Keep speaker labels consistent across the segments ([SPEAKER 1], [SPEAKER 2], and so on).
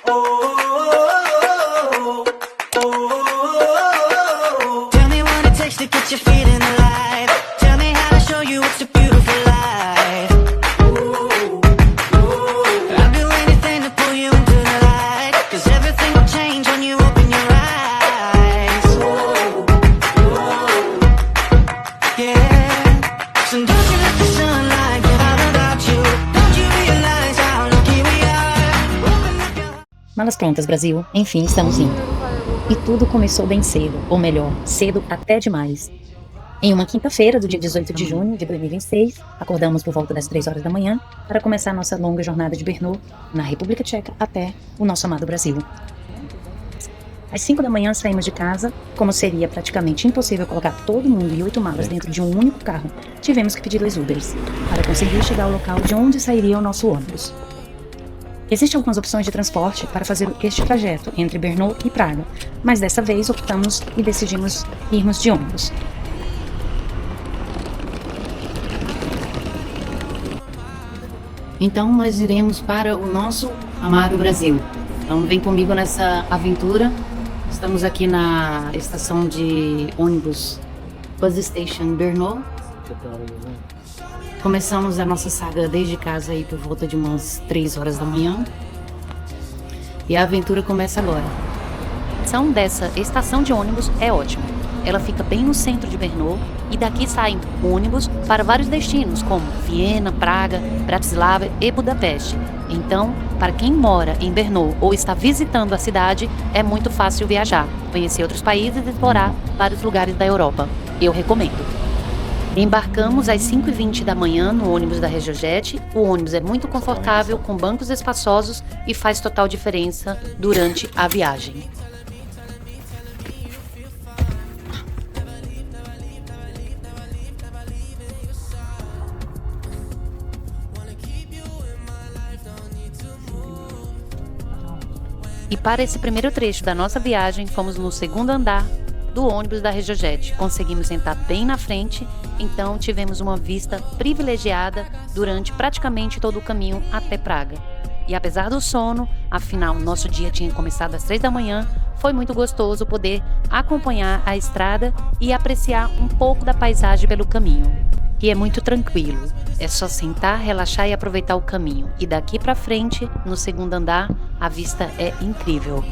[SPEAKER 1] Tell me what it takes to get you feeling alive. Tell me how to show you it's a beautiful life. I'll do anything to pull you into the light, 'cause everything will change when you open your eyes. Yeah. So don't you let the sunlight get out about you. Don't you realize how lucky we are? Open up your...
[SPEAKER 2] Malas prontas, Brasil. Enfim, estamos indo. E tudo começou bem cedo, ou melhor, cedo até demais. Em uma quinta-feira do dia 18 de junho de 2026, acordamos por volta das 3 horas da manhã para começar nossa longa jornada de Brno, na República Tcheca, até o nosso amado Brasil. Às 5 da manhã saímos de casa. Como seria praticamente impossível colocar todo mundo e 8 malas dentro de um único carro, tivemos que pedir os Ubers para conseguir chegar ao local de onde sairia o nosso ônibus. Existem algumas opções de transporte para fazer este trajeto entre Brno e Praga, mas dessa vez optamos e decidimos irmos de ônibus. Então nós iremos para o nosso amado Brasil. Então vem comigo nessa aventura. Estamos aqui na estação de ônibus Bus Station Brno. Começamos a nossa saga desde casa aí por volta de umas 3 horas da manhã. E a aventura começa agora. A estação dessa estação de ônibus é ótima. Ela fica bem no centro de Brno e daqui saem ônibus para vários destinos, como Viena, Praga, Bratislava e Budapeste. Então, para quem mora em Brno ou está visitando a cidade, é muito fácil viajar, conhecer outros países e explorar vários lugares da Europa. Eu recomendo. Embarcamos às 5h20 da manhã no ônibus da RegioJet. O ônibus é muito confortável, com bancos espaçosos e faz total diferença durante a viagem. E para esse primeiro trecho da nossa viagem, fomos no segundo andar do ônibus da RegioJet. Conseguimos sentar bem na frente, então tivemos uma vista privilegiada durante praticamente todo o caminho até Praga. E apesar do sono, afinal nosso dia tinha começado às 3 da manhã, foi muito gostoso poder acompanhar a estrada e apreciar um pouco da paisagem pelo caminho. E é muito tranquilo, é só sentar, relaxar e aproveitar o caminho. E daqui para frente, no segundo andar, a vista é incrível.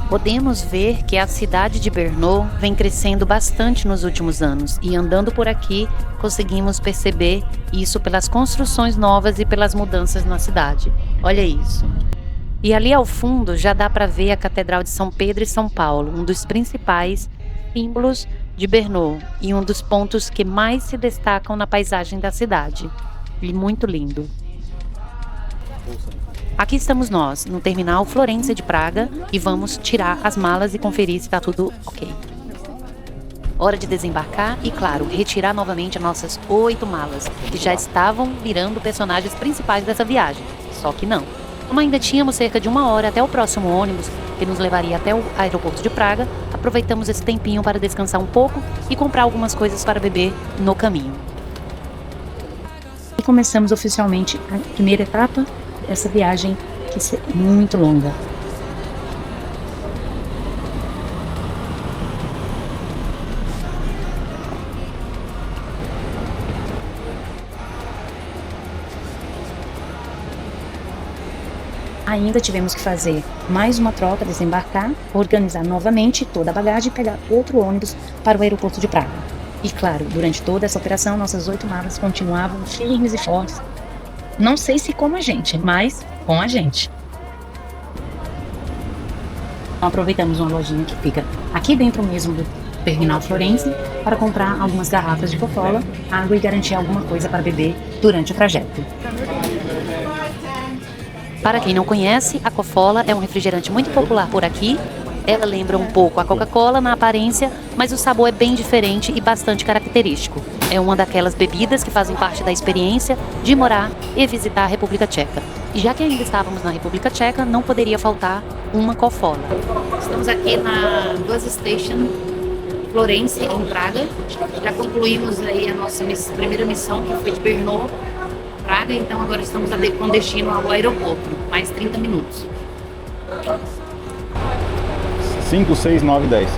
[SPEAKER 2] Podemos ver que a cidade de Brno vem crescendo bastante nos últimos anos e andando por aqui conseguimos perceber isso pelas construções novas e pelas mudanças na cidade. Olha isso. E ali ao fundo já dá para ver a Catedral de São Pedro e São Paulo, um dos principais símbolos de Brno e um dos pontos que mais se destacam na paisagem da cidade. E muito lindo. Aqui estamos nós, no terminal Florência de Praga, e vamos tirar as malas e conferir se está tudo ok. Hora de desembarcar e, claro, retirar novamente as nossas 8 malas, que já estavam virando personagens principais dessa viagem. Só que não. Como ainda tínhamos cerca de 1 hora até o próximo ônibus, que nos levaria até o aeroporto de Praga, aproveitamos esse tempinho para descansar um pouco e comprar algumas coisas para beber no caminho. E começamos oficialmente a primeira etapa dessa viagem, que é muito longa. Ainda tivemos que fazer mais uma troca, desembarcar, organizar novamente toda a bagagem e pegar outro ônibus para o aeroporto de Praga. E claro, durante toda essa operação, nossas 8 malas continuavam firmes e fortes. Não sei se como a gente, mas com a gente. Então, aproveitamos uma lojinha que fica aqui dentro mesmo do terminal Florência para comprar algumas garrafas de Coca-Cola, água e garantir alguma coisa para beber durante o trajeto. Para quem não conhece, a Coca-Cola é um refrigerante muito popular por aqui. Ela lembra um pouco a Coca-Cola na aparência, mas o sabor é bem diferente e bastante característico. É uma daquelas bebidas que fazem parte da experiência de morar e visitar a República Tcheca. E já que ainda estávamos na República Tcheca, não poderia faltar uma cofola. Estamos aqui na Bus Station Florence, em Praga. Já concluímos aí a nossa primeira missão, que foi de Brno, Praga. Então agora estamos com destino ao aeroporto. Mais 30 minutos.
[SPEAKER 3] 5, 6, 9, 10.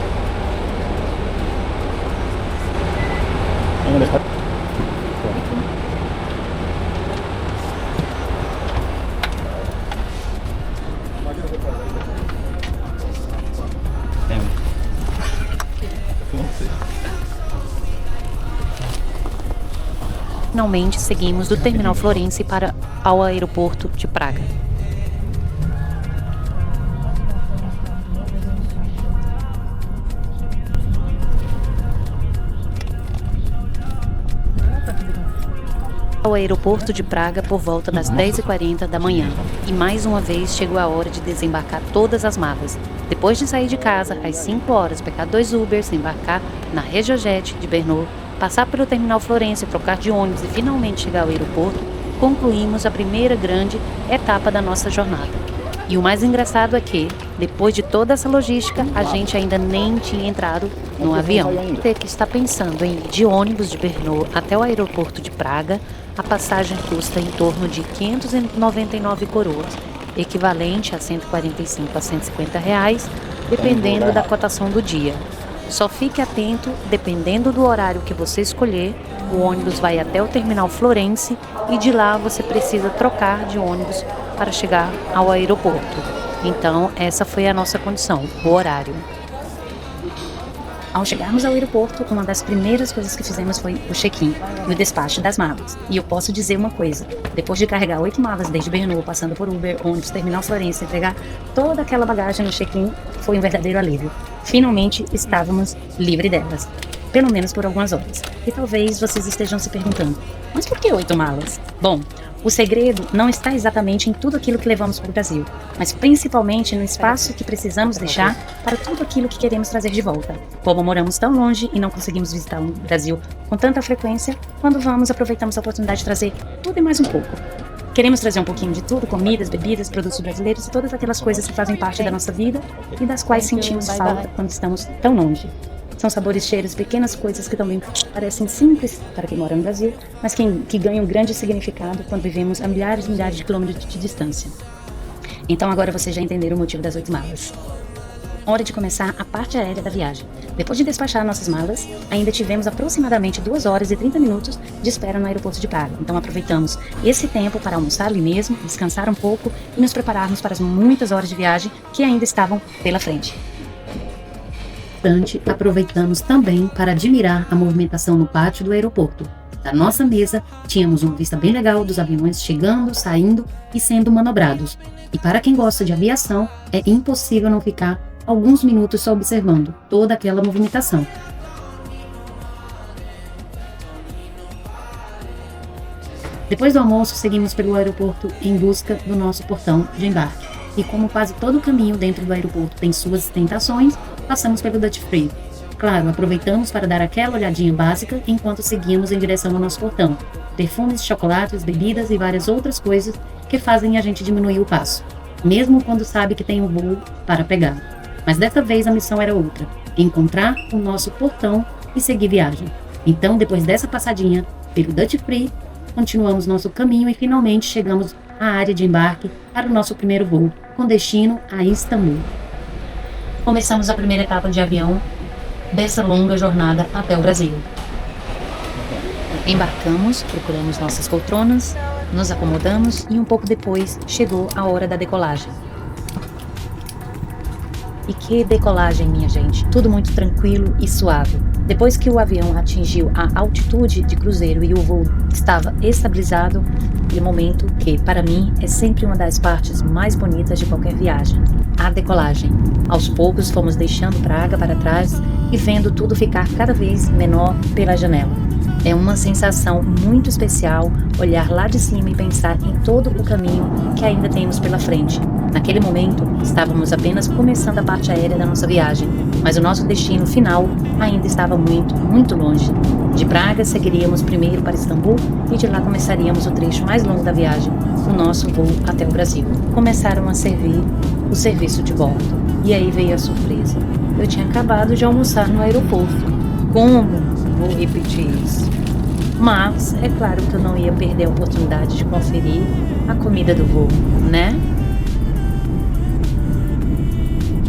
[SPEAKER 2] Finalmente seguimos do terminal Florence para ao aeroporto de Praga. Ao aeroporto de Praga por volta das 10h40 da manhã. E mais uma vez chegou a hora de desembarcar todas as malas. Depois de sair de casa, às 5 horas, pegar 2 Ubers, embarcar na RegioJet de Brno, passar pelo terminal Florence, trocar de ônibus e finalmente chegar ao aeroporto, concluímos a primeira grande etapa da nossa jornada. E o mais engraçado é que, depois de toda essa logística, a gente ainda nem tinha entrado no avião. Você que está pensando em ir de ônibus de Brno até o aeroporto de Praga, a passagem custa em torno de 599 coroas, equivalente a 145 a 150 reais, dependendo da cotação do dia. Só fique atento, dependendo do horário que você escolher, o ônibus vai até o terminal Florence e de lá você precisa trocar de ônibus para chegar ao aeroporto. Então, essa foi a nossa condição, o horário. Ao chegarmos ao aeroporto, uma das primeiras coisas que fizemos foi o check-in e o despacho das malas. E eu posso dizer uma coisa, depois de carregar 8 malas desde Brno, passando por Uber, ônibus, terminal Florence, entregar toda aquela bagagem no check-in, foi um verdadeiro alívio. Finalmente estávamos livres delas, pelo menos por algumas horas. E talvez vocês estejam se perguntando, mas por que 8 malas? Bom, o segredo não está exatamente em tudo aquilo que levamos para o Brasil, mas principalmente no espaço que precisamos deixar para tudo aquilo que queremos trazer de volta. Como moramos tão longe e não conseguimos visitar o Brasil com tanta frequência, quando vamos aproveitamos a oportunidade de trazer tudo e mais um pouco. Queremos trazer um pouquinho de tudo, comidas, bebidas, produtos brasileiros e todas aquelas coisas que fazem parte da nossa vida e das quais sentimos falta quando estamos tão longe. São sabores, cheiros, pequenas coisas que também parecem simples para quem mora no Brasil, mas que ganham grande significado quando vivemos a milhares e milhares de quilômetros de distância. Então agora vocês já entenderam o motivo das 8 malas. Hora de começar a parte aérea da viagem. Depois de despachar nossas malas, ainda tivemos aproximadamente 2 horas e 30 minutos de espera no aeroporto de Praga. Então aproveitamos esse tempo para almoçar ali mesmo, descansar um pouco e nos prepararmos para as muitas horas de viagem que ainda estavam pela frente. Aproveitamos também para admirar a movimentação no pátio do aeroporto. Da nossa mesa, tínhamos uma vista bem legal dos aviões chegando, saindo e sendo manobrados. E para quem gosta de aviação, é impossível não ficar alguns minutos só observando toda aquela movimentação. Depois do almoço, seguimos pelo aeroporto em busca do nosso portão de embarque. E como quase todo o caminho dentro do aeroporto tem suas tentações, passamos pelo Duty Free. Claro, aproveitamos para dar aquela olhadinha básica enquanto seguíamos em direção ao nosso portão. Perfumes, chocolates, bebidas e várias outras coisas que fazem a gente diminuir o passo, mesmo quando sabe que tem um voo para pegar. Mas dessa vez a missão era outra, encontrar o nosso portão e seguir viagem. Então, depois dessa passadinha pelo Duty Free, continuamos nosso caminho e finalmente chegamos à área de embarque para o nosso primeiro voo, com destino a Istambul. Começamos a primeira etapa de avião dessa longa jornada até o Brasil. Embarcamos, procuramos nossas poltronas, nos acomodamos e um pouco depois chegou a hora da decolagem. E que decolagem, minha gente! Tudo muito tranquilo e suave. Depois que o avião atingiu a altitude de cruzeiro e o voo estava estabilizado, e o momento que, para mim, é sempre uma das partes mais bonitas de qualquer viagem, a decolagem. Aos poucos fomos deixando Praga para trás e vendo tudo ficar cada vez menor pela janela. É uma sensação muito especial olhar lá de cima e pensar em todo o caminho que ainda temos pela frente. Naquele momento, estávamos apenas começando a parte aérea da nossa viagem, mas o nosso destino final ainda estava muito, muito longe. De Praga, seguiríamos primeiro para Istambul e de lá começaríamos o trecho mais longo da viagem, o nosso voo até o Brasil. Começaram a servir o serviço de bordo. E aí veio a surpresa. Eu tinha acabado de almoçar no aeroporto. Como vou repetir isso? Mas é claro que eu não ia perder a oportunidade de conferir a comida do voo, né?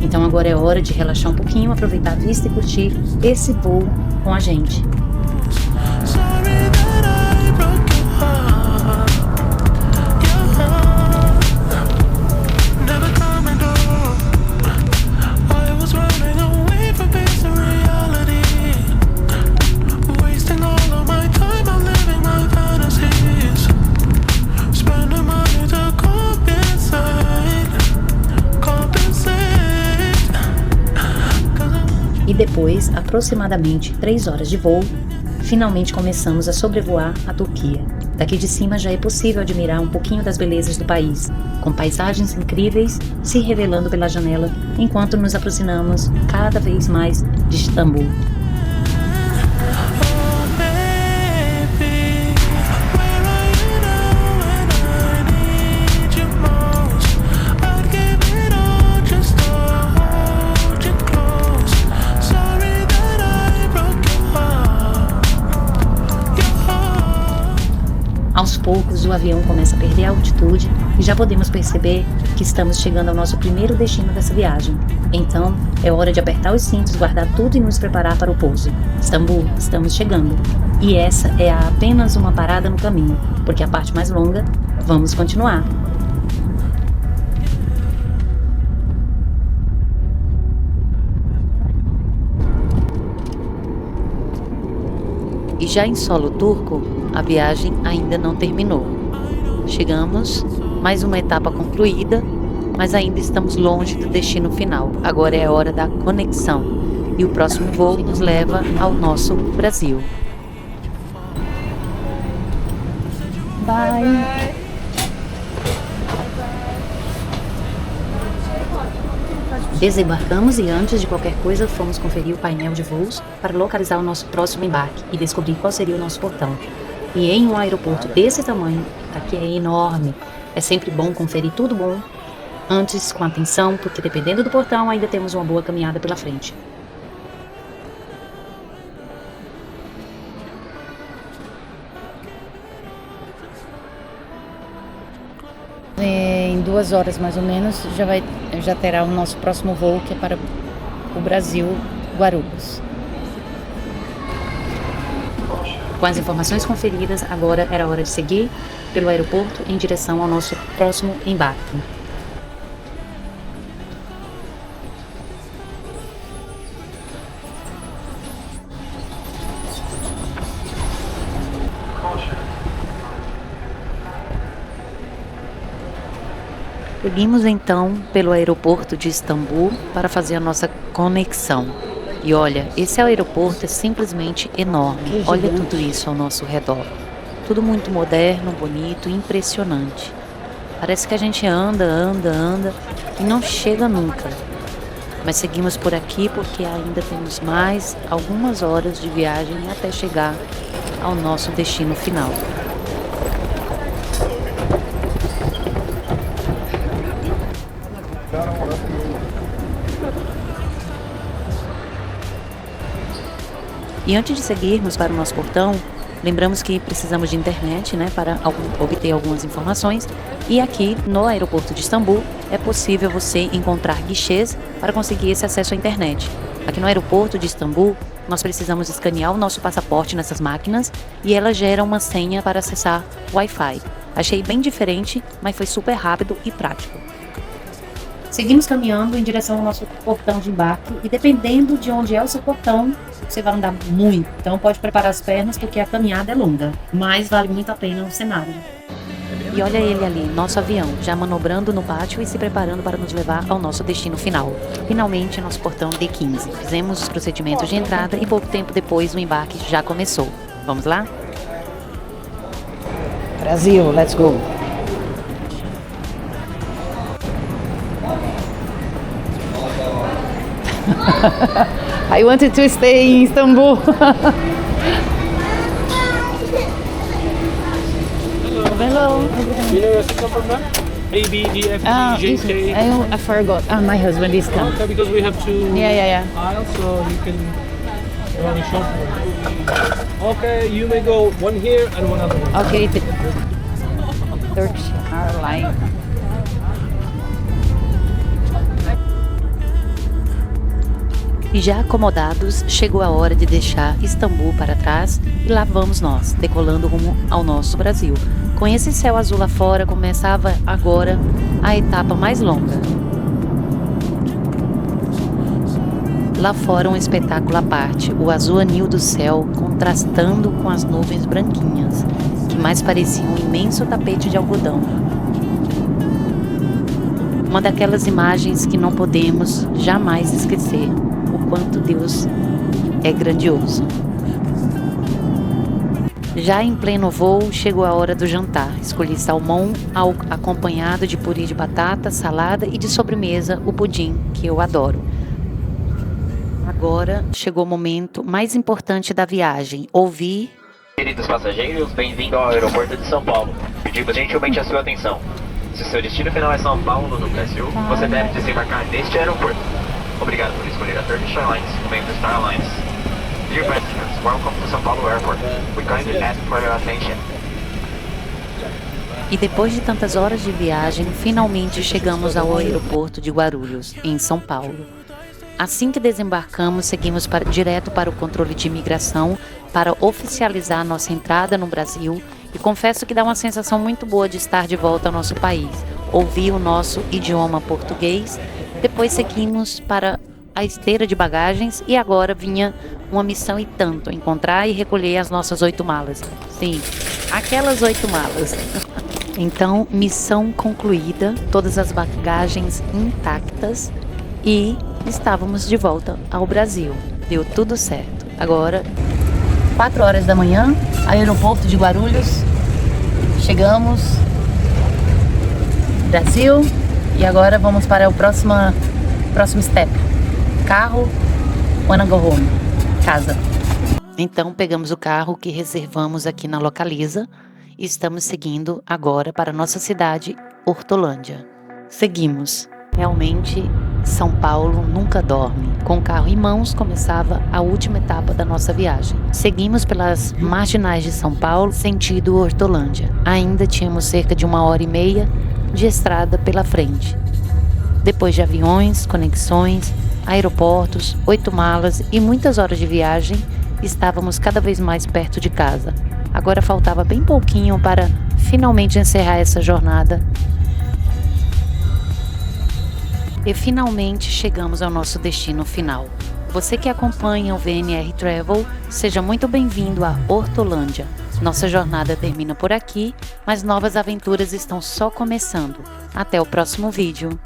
[SPEAKER 2] Então agora é hora de relaxar um pouquinho, aproveitar a vista e curtir esse voo com a gente.
[SPEAKER 4] Sorry that I broke your heart. Your heart never coming through. I was running away from this reality, wasting all of my time on living my fantasies, spending money to compensate.
[SPEAKER 2] E depois, aproximadamente 3 horas de voo, finalmente começamos a sobrevoar a Turquia. Daqui de cima já é possível admirar um pouquinho das belezas do país, com paisagens incríveis se revelando pela janela enquanto nos aproximamos cada vez mais de Istambul. Aos poucos, o avião começa a perder a altitude e já podemos perceber que estamos chegando ao nosso primeiro destino dessa viagem. Então, é hora de apertar os cintos, guardar tudo e nos preparar para o pouso. Istambul, estamos chegando. E essa é apenas uma parada no caminho, porque a parte mais longa, vamos continuar. E já em solo turco, a viagem ainda não terminou. Chegamos, mais uma etapa concluída, mas ainda estamos longe do destino final. Agora é a hora da conexão e o próximo voo nos leva ao nosso Brasil. Bye! Desembarcamos e antes de qualquer coisa fomos conferir o painel de voos para localizar o nosso próximo embarque e descobrir qual seria o nosso portão. E em um aeroporto desse tamanho, aqui é enorme, é sempre bom conferir tudo bom antes com atenção, porque dependendo do portão ainda temos uma boa caminhada pela frente. Em 2 horas mais ou menos já terá o nosso próximo voo, que é para o Brasil, Guarulhos. Com as informações conferidas, agora era hora de seguir pelo aeroporto em direção ao nosso próximo embarque. Seguimos então pelo aeroporto de Istambul para fazer a nossa conexão. E olha, esse aeroporto é simplesmente enorme. Olha tudo isso ao nosso redor. Tudo muito moderno, bonito e impressionante. Parece que a gente anda e não chega nunca. Mas seguimos por aqui porque ainda temos mais algumas horas de viagem até chegar ao nosso destino final. E antes de seguirmos para o nosso portão, lembramos que precisamos de internet, para obter algumas informações. E aqui no aeroporto de Istambul é possível você encontrar guichês para conseguir esse acesso à internet. Aqui no aeroporto de Istambul, nós precisamos escanear o nosso passaporte nessas máquinas e ela gera uma senha para acessar o Wi-Fi. Achei bem diferente, mas foi super rápido e prático. Seguimos caminhando em direção ao nosso portão de embarque e dependendo de onde é o seu portão, você vai andar muito. Então pode preparar as pernas porque a caminhada é longa, mas vale muito a pena o cenário. E olha ele ali, nosso avião, já manobrando no pátio e se preparando para nos levar ao nosso destino final. Finalmente, nosso portão D15. Fizemos os procedimentos de entrada e pouco tempo depois o embarque já começou. Vamos lá?
[SPEAKER 5] Brasil, let's go! I wanted to stay in Istanbul. Hello.
[SPEAKER 6] You know your system from there? A, B, D, F, G, J, K.
[SPEAKER 5] I forgot. My husband is coming.
[SPEAKER 6] Okay, because we have two
[SPEAKER 5] Yeah.
[SPEAKER 6] aisles, so you can only short one. Okay, you may go one here and one other one.
[SPEAKER 5] Okay. Turkish Airlines.
[SPEAKER 2] E já acomodados, chegou a hora de deixar Istambul para trás e lá vamos nós, decolando rumo ao nosso Brasil. Com esse céu azul lá fora, começava agora a etapa mais longa. Lá fora um espetáculo à parte, o azul anil do céu contrastando com as nuvens branquinhas, que mais pareciam um imenso tapete de algodão. Uma daquelas imagens que não podemos jamais esquecer, o quanto Deus é grandioso. Já em pleno voo, chegou a hora do jantar. Escolhi salmão acompanhado de purê de batata, salada e de sobremesa o pudim, que eu adoro. Agora chegou o momento mais importante da viagem, ouvir...
[SPEAKER 7] Queridos passageiros, bem-vindo ao aeroporto de São Paulo. Pedimos gentilmente a sua atenção. Se seu destino final é São Paulo, no Brasil, você deve desembarcar neste aeroporto. Obrigado por escolher a Turkish Airlines, o membro Star Alliance. Dear passengers, welcome to São Paulo Airport. We kindly ask for your attention.
[SPEAKER 2] E depois de tantas horas de viagem, finalmente chegamos ao aeroporto de Guarulhos, em São Paulo. Assim que desembarcamos, seguimos direto para o controle de imigração para oficializar nossa entrada no Brasil e confesso que dá uma sensação muito boa de estar de volta ao nosso país, ouvir o nosso idioma português. Depois seguimos para a esteira de bagagens e agora vinha uma missão e tanto, encontrar e recolher as nossas 8 malas. Sim, aquelas 8 malas. Então, missão concluída, todas as bagagens intactas e estávamos de volta ao Brasil. Deu tudo certo. Agora, 4 horas da manhã, aeroporto de Guarulhos. Chegamos, Brasil, e agora vamos para o próximo step. Carro, wanna go home, casa. Então pegamos o carro que reservamos aqui na Localiza e estamos seguindo agora para nossa cidade, Hortolândia. Seguimos. Realmente, São Paulo nunca dorme. Com o carro em mãos, começava a última etapa da nossa viagem. Seguimos pelas marginais de São Paulo, sentido Hortolândia. Ainda tínhamos cerca de 1h30 de estrada pela frente. Depois de aviões, conexões, aeroportos, 8 malas e muitas horas de viagem, estávamos cada vez mais perto de casa. Agora faltava bem pouquinho para finalmente encerrar essa jornada. E finalmente chegamos ao nosso destino final. Você que acompanha o VNR Travel, seja muito bem-vindo a Hortolândia. Nossa jornada termina por aqui, mas novas aventuras estão só começando. Até o próximo vídeo.